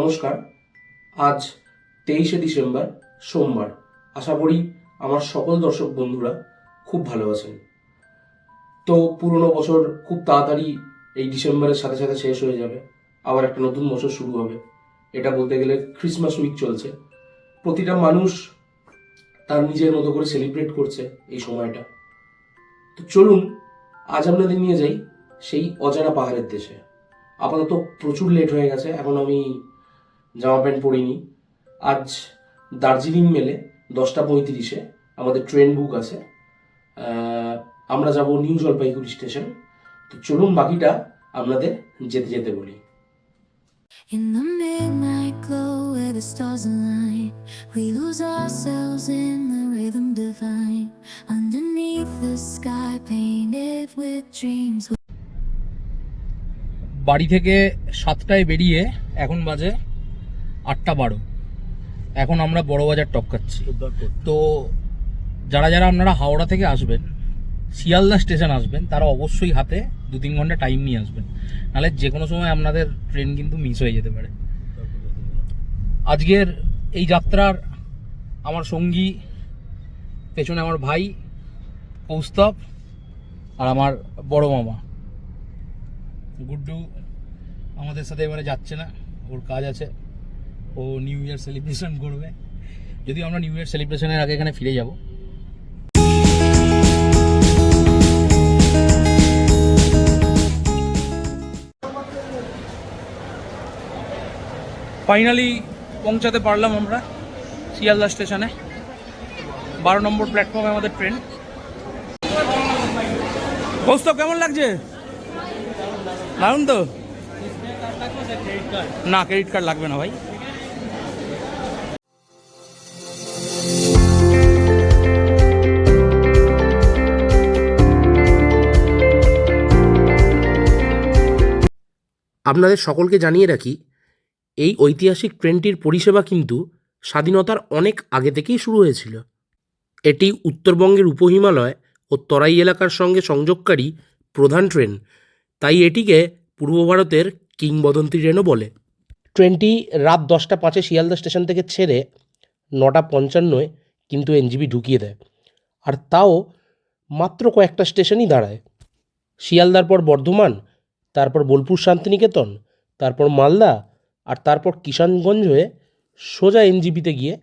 নমস্কার। আজ 23শে ডিসেম্বর সোমবার। আশা করি আমার সকল দর্শক বন্ধুরা খুব ভালো আছেন। তো পুরনো বছর খুব তাড়াতাড়ি এই ডিসেম্বরের সাথে সাথে শেষ হয়ে যাবে, আবার একটা নতুন বছর শুরু হবে। এটা বলতে গেলে ক্রিসমাস উইক চলছে। প্রতিটা মানুষ তার নিজের মতো করে সেলিব্রেট করছে এই সময়টা। তো চলুন আজ আপনাদের নিয়ে যাই সেই অজানা পাহাড়ের দেশে। আপাতত প্রচুর লেট হয়ে গেছে, এখন আমি জামা প্যান্ট পরিনি। আজ দার্জিলিং মেলে 10:35 আমাদের ট্রেন বুক আছে। আমরা যাব নিউ জলপাইগুড়ি স্টেশন। তো চলুন বাকিটা আপনাদের যেতে যেতে বলি। In the midnight glow where the stars align, we lose ourselves in the rhythm divine. Underneath the sky painted with dreams. বাড়ি থেকে 7টায় বেরিয়ে এখন বাজে 8:12। এখন আমরা বড় বাজার টপকাচ্ছি। তো যারা যারা আপনারা হাওড়া থেকে আসবেন, শিয়ালদা স্টেশন আসবেন, তারা অবশ্যই হাতে 2-3 ঘন্টা টাইম নিয়ে আসবেন, নাহলে যে কোনো সময় আপনাদের ট্রেন কিন্তু মিস হয়ে যেতে পারে। আজকের এই যাত্রার আমার সঙ্গী, পেছনে আমার ভাই কৌস্তব আর আমার বড় মামা গুড্ডু আমাদের সাথে এবারে যাচ্ছে না, ওর কাজ আছে, ও নিউ ইয়ার সেলিব্রেশন করবে। যদিও আমরা নিউ ইয়ার সেলিব্রেশনের আগে এখানে ফিরে যাব। ফাইনালি পৌঁছাতে পারলাম আমরা শিয়ালদা স্টেশনে। 12 নম্বর প্ল্যাটফর্মে আমাদের ট্রেন। কৌস্তব কেমন লাগছে? দারুন তো? না, ক্রেডিট কার্ড লাগবে না ভাই। আপনাদের সকলকে জানিয়ে রাখি, এই ঐতিহাসিক ট্রেনটির পরিষেবা কিন্তু স্বাধীনতার অনেক আগে থেকেই শুরু হয়েছিল। এটি উত্তরবঙ্গের উপহিমালয় ও তরাই এলাকার সঙ্গে সংযোগকারী প্রধান ট্রেন, তাই এটিকে পূর্ব ভারতের কিংবদন্তি ট্রেনও বলে। ট্রেনটি রাত 10:05 শিয়ালদা স্টেশন থেকে ছেড়ে 9:55 কিন্তু এনজিবি ঢুকিয়ে দেয়, আর তাও মাত্র কয়েকটা স্টেশনই দাঁড়ায়। শিয়ালদার পর বর্ধমান, তারপর বোলপুর শান্তিনিকেতন, তারপর মালদা, আর তারপর কিষানগঞ্জ হয়ে সোজা এনজিপিতে গিয়ে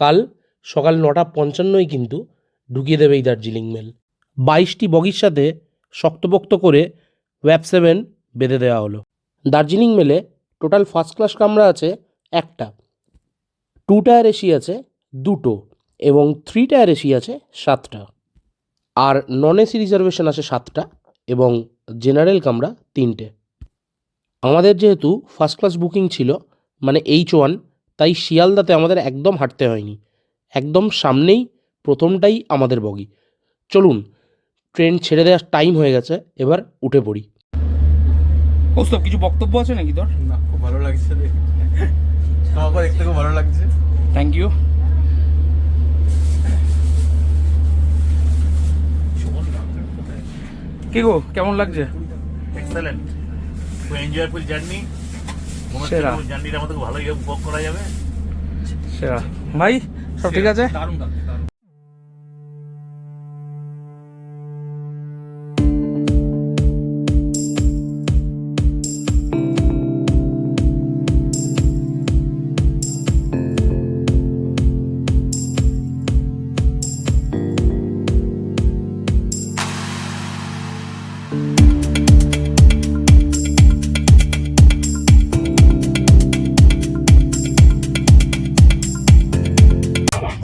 কাল সকাল 9:55 কিন্তু ঢুকিয়ে দেবে এই দার্জিলিং মেল। 22টি বগির সাথে শক্তপোক্ত করে ওয়েব 7 বেঁধে দেওয়া হলো। দার্জিলিং মেলে টোটাল ফার্স্ট ক্লাস কামরা আছে 1টা, 2 টায়ার এসি আছে 2টো, এবং 3 টায়ার এসি আছে 7টা, আর নন এসি রিজার্ভেশন আছে 7টা, এবং জেনারেল কামরা 3টে। আমাদের যেহেতু ফার্স্ট ক্লাস বুকিং ছিল, মানে H1, তাই শিয়ালদাতে আমাদের একদম হাঁটতে হয়নি। একদম সামনেই প্রথমটাই আমাদের বগি। চলুন, ট্রেন ছেড়ে দেওয়ার টাইম হয়ে গেছে, এবার উঠে পড়ি। কৌস্তব, কিছু বক্তব্য আছে নাকি তোর? না, খুব ভালো লাগছে, তোমাকে দেখতে খুব ভালো লাগছে। Thank you. কি গো, কেমন লাগছে? এক্সেলেন্ট, খুব এনজয়ফুল জার্নি। সেরা জার্নিটা আমাদের ভালোই উপভোগ করা যাবে। সেরা ভাই, সব ঠিক আছে? দারুণ দারুণ।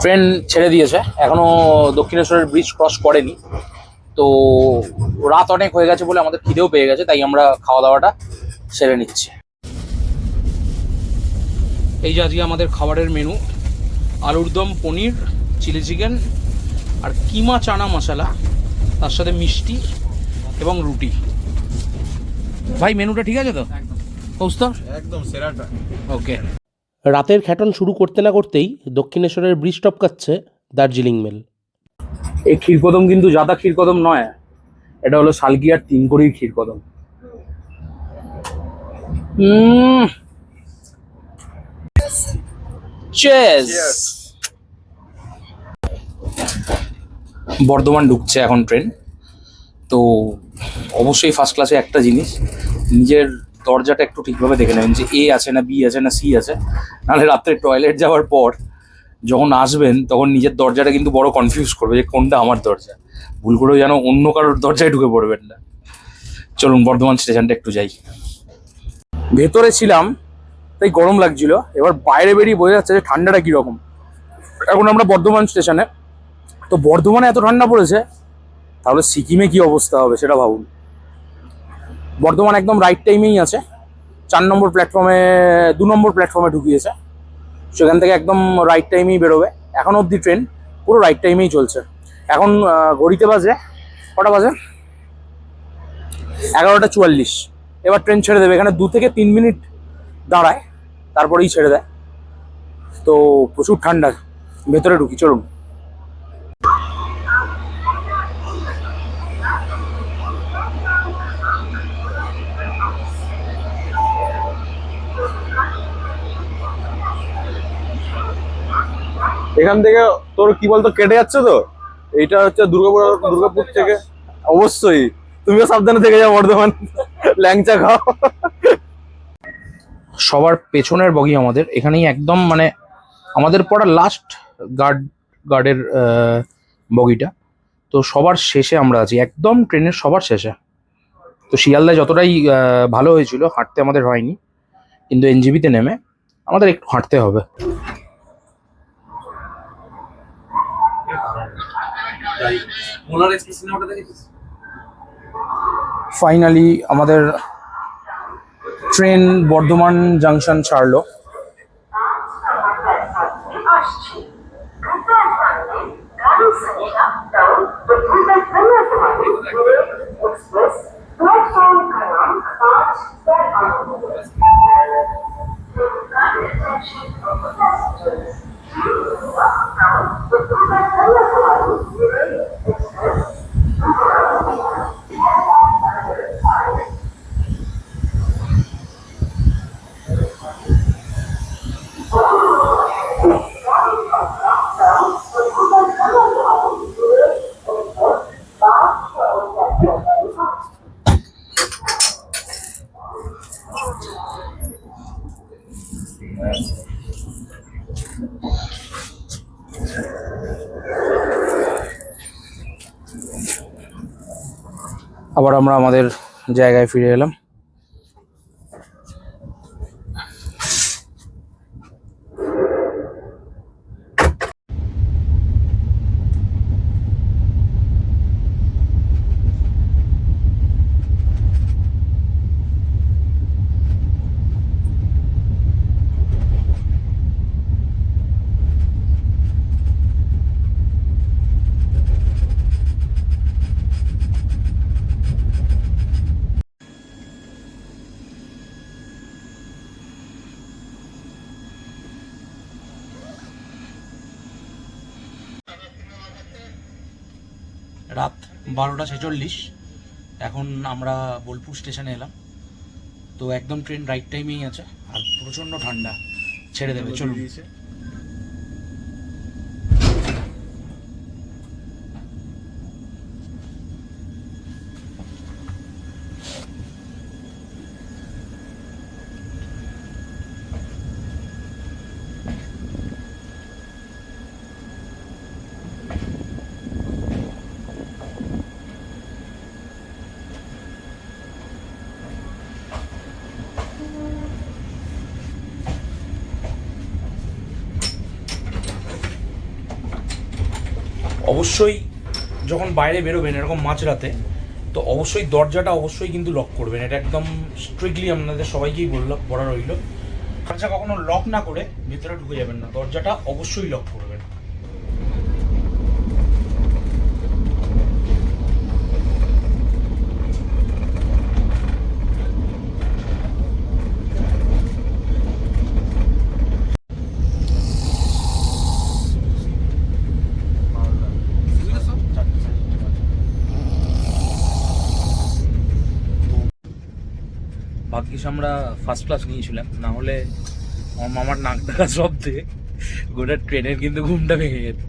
ট্রেন ছেড়ে দিয়েছে, এখনো দক্ষিণেশ্বরের ব্রিজ ক্রস করেনি। তো রাত অনেক হয়ে গেছে বলে আমাদের খিদেও পেয়ে গেছে, তাই আমরা খাওয়া দাওয়াটা সেরে নিচ্ছি। এই যে আজকে আমাদের খাবারের মেনু: আলুর দম, পনির, চিলি চিকেন, আর কিমা চানা মশলা, তার সাথে মিষ্টি এবং রুটি। ভাই, মেনুটা ঠিক আছে তো? কৌস্তব একদম সেরাটা। ওকে। রাতের খ্যাটন শুরু করতে না করতেই দক্ষিণেশ্বরের ব্রিজ টপকাচ্ছে দার্জিলিং মেল। এই ক্ষীরকদম কিন্তু জাদা ক্ষীরকদম নয়, এটা হলো শালকিয়ার 3 কড়ির ক্ষীরকদম। চেস। বর্ধমান ঢুকছে এখন ট্রেন, তো অবশ্যই ফার্স্ট ক্লাসে একটা জিনিস, নিজের দরজাটা একটু ঠিকভাবে দেখে নেবেন যে এ আছে না বি আছে না সি আছে, নাহলে রাত্রে টয়লেট যাওয়ার পর যখন আসবেন তখন নিজের দরজাটা কিন্তু বড় কনফিউজ করবে যে কোনটা আমার দরজা, ভুল করেও যেন অন্য কারোর দরজায় ঢুকে পড়বেন না। চলুন বর্ধমান স্টেশনটা একটু যাই। ভেতরে ছিলাম তাই গরম লাগছিল, এবার বাইরে বেরিয়ে বোঝা যাচ্ছে যে ঠান্ডাটা কীরকম। এখন আমরা বর্ধমান স্টেশনে, তো বর্ধমানে এত ঠান্ডা পড়েছে, তাহলে সিকিমে কি অবস্থা হবে সেটা ভাবুন। বর্ধমান একদম রাইট টাইমেই আছে, 4 নম্বর প্ল্যাটফর্মে 2 নম্বর প্ল্যাটফর্মে ঢুকিয়েছে, সেখান থেকে একদম রাইট টাইমেই বেরোবে। এখন অবধি ট্রেন পুরো রাইট টাইমেই চলছে। এখন ঘড়িতে বাজে কটা বাজে, 11:44। এবার ট্রেন ছেড়ে দেবে, এখানে 2 থেকে 3 মিনিট দাঁড়ায়, তারপরেই ছেড়ে দেয়। তো প্রচুর ঠান্ডা, ভেতরে ঢুকি চলুন। এখান থেকে তোর কি বলতো কেটে যাচ্ছে তো, এইটা হচ্ছে দুর্গাপুর থেকে। অবশ্যই তুমিও সাবধানে থেকে যাও, বর্ধমান ল্যাংচা খাও। সবার পেছনের বগি আমাদের, এখানেই একদম মানে আমাদের পড়া লাস্ট গার্ডের বগিটা, তো সবার শেষে আমরা আছি, একদম ট্রেনের সবার শেষে। তো শিয়ালদায় যতটাই ভালো হয়েছিল, হাঁটতে আমাদের হয়নি, কিন্তু এনজিবিতে নেমে আমাদের একটু হাঁটতে হবে। ফাইনালি আমাদের ট্রেন বর্ধমান জাংশন ছাড়লো। আবার আমরা আমাদের জায়গায় ফিরে এলাম। রাত 12:46, এখন আমরা বোলপুর স্টেশনে এলাম। তো একদম ট্রেন রাইট টাইমেই আছে, আর প্রচণ্ড ঠান্ডা, ছেড়ে দেবে চলুন। অবশ্যই যখন বাইরে বেরোবেন এরকম মাঝরাতে, তো অবশ্যই দরজাটা অবশ্যই কিন্তু লক করবেন, এটা একদম স্ট্রিক্টলি আপনাদের সবাইকেই বলা রইল। দরজা কখনো লক না করে ভিতরে ঢুকে যাবেন না, দরজাটা অবশ্যই লক করবেন। ভাগ্যিস আমরা ফার্স্ট ক্লাস নিয়েছিলাম, না হলে আমার মামার নাক ডাকা শব্দে গোটা ট্রেনের কিন্তু ঘুমটা ভেঙে যেত।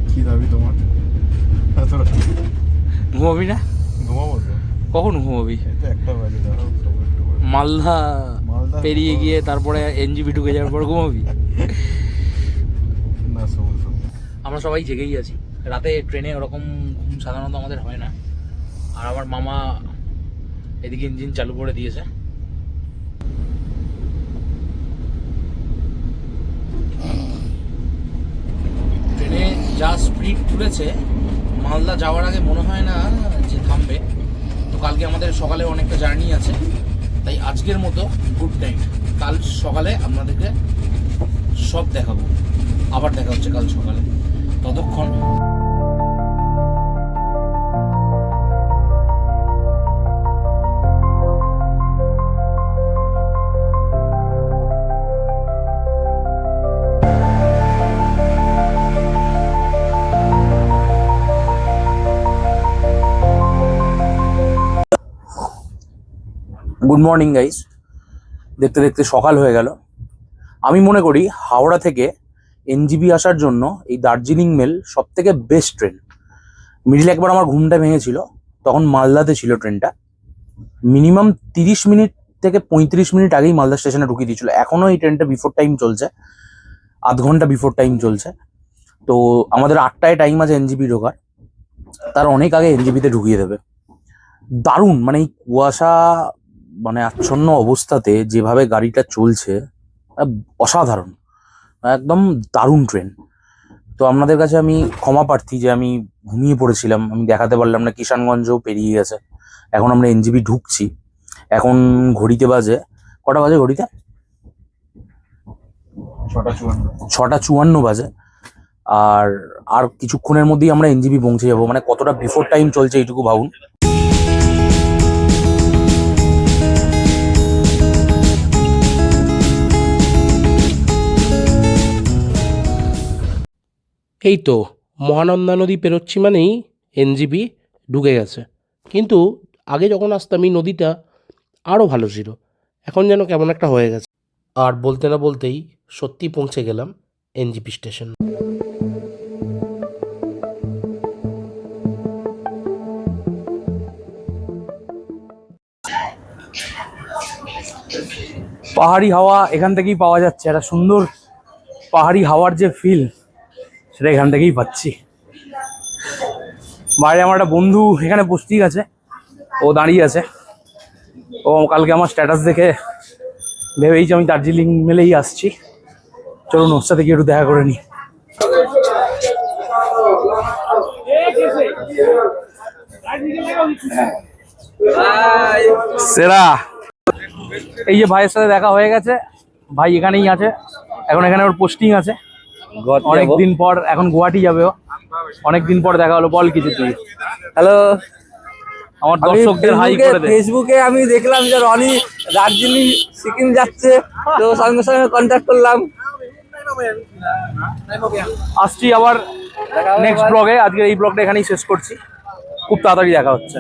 কি দাবি তোমার? ঘুমাবি না? ঘুমাবো তো, কখন ঘুমাবি? এটা একটা বাজে, দাঁড়াও সব একটু মালদা মালদা পেরিয়ে গিয়ে তারপরে এনজিবি ঢুকে যাওয়ার পর ঘুমাবি? না সব আমরা সবাই জেগেই আছি। রাতে ট্রেনে ওরকম ঘুম সাধারণত আমাদের হয় না। আর আমার মামা এদিকে ইঞ্জিন চালু করে দিয়েছে। ট্রেনে যা স্পিড তুলেছে, মালদা যাওয়ার আগে মনে হয় না যে থামবে। তো কালকে আমাদের সকালে অনেকটা জার্নি আছে, তাই আজকের মতো গুড নাইট। কাল সকালে আপনাদেরকে সব দেখাবো। আবার দেখা হচ্ছে কাল সকালে। ততক্ষণ গুড মর্নিং গাইস। দেখতে দেখতে সকাল হয়ে গেল। আমি মনে করি হাওড়া থেকে এনজিবি আসার জন্য এই দার্জিলিং মেল সব থেকে বেস্ট ট্রেন। মিডিল একবার আমার ঘুমটা ভেঙেছিল, তখন মালদাতে ছিল ট্রেনটা। মিনিমাম 30 মিনিট থেকে 35 মিনিট আগেই মালদা স্টেশনে ঢুকিয়ে দিয়েছিল। এখনও এই ট্রেনটা বিফোর টাইম চলছে, আধ ঘন্টা বিফোর টাইম চলছে। তো আমাদের 8টায় টাইম আছে এনজিবি ঢোকার, তার অনেক আগে এনজিবিতে ঢুকিয়ে দেবে। দারুণ, মানে এই কুয়াশা মানে আচ্ছন্ন অবস্থাতে যেভাবে গাড়িটা চলছে, অসাধারণ, একদম দারুণ ট্রেন। তো আপনাদের কাছে আমি ক্ষমা প্রার্থী যে আমি ঘুমিয়ে পড়েছিলাম, আমি দেখাতে পারলাম না। কিষানগঞ্জও পেরিয়ে গেছে, এখন আমরা এনজিবি ঢুকছি। এখন ঘড়িতে বাজে, কটা বাজে ঘড়িতে? 6:54 বাজে। আর আর কিছুক্ষণের মধ্যেই আমরা এনজিবি পৌঁছে যাবো। মানে কতটা বিফোর টাইম চলছে এইটুকু ভাবুন। এই তো মহানন্দা নদী পেরোচ্ছি মানেই এনজিবি ঢুকে গেছে। কিন্তু আগে যখন আসতাম এই নদীটা আরও ভালো ছিল, এখন যেন কেমন একটা হয়ে গেছে। আর বলতে না বলতেই সত্যি পৌঁছে গেলাম এনজিপি স্টেশন। পাহাড়ি হাওয়া এখান থেকেই পাওয়া যাচ্ছে। একটা সুন্দর পাহাড়ি হাওয়ার যে ফিল, সেটা এখান থেকেই পাচ্ছি। বাইরে আমার একটা বন্ধু এখানে পোস্টিং আছে, ও দাঁড়িয়ে আছে। ও কালকে আমার স্ট্যাটাস দেখে ভেবেইছি আমি দার্জিলিং মেলেই আসছি। চলুন ওর সাথে গিয়ে একটু দেখা করে নিই। সেরা, এই যে ভাইয়ের সাথে দেখা হয়ে গেছে। ভাই এখানেই আছে এখন, এখানে ওর পোস্টিং আছে। অনেকদিন পর এখন গুয়াহাটি যাবে ও। অনেকদিন পর দেখা হলো। বল কিছু তুই। হ্যালো, আমার দর্শকদের হাই করে দে। ফেসবুকে আমি দেখলাম যে রনি দার্জিলিং সিকিম যাচ্ছে, তো সঙ্গে সঙ্গে কন্ট্যাক্ট করলাম। আসছি আবার নেক্সট ব্লগে। আজকে এই ব্লগটা এখানেই শেষ করছি। খুব তাড়াতাড়ি দেখা হচ্ছে।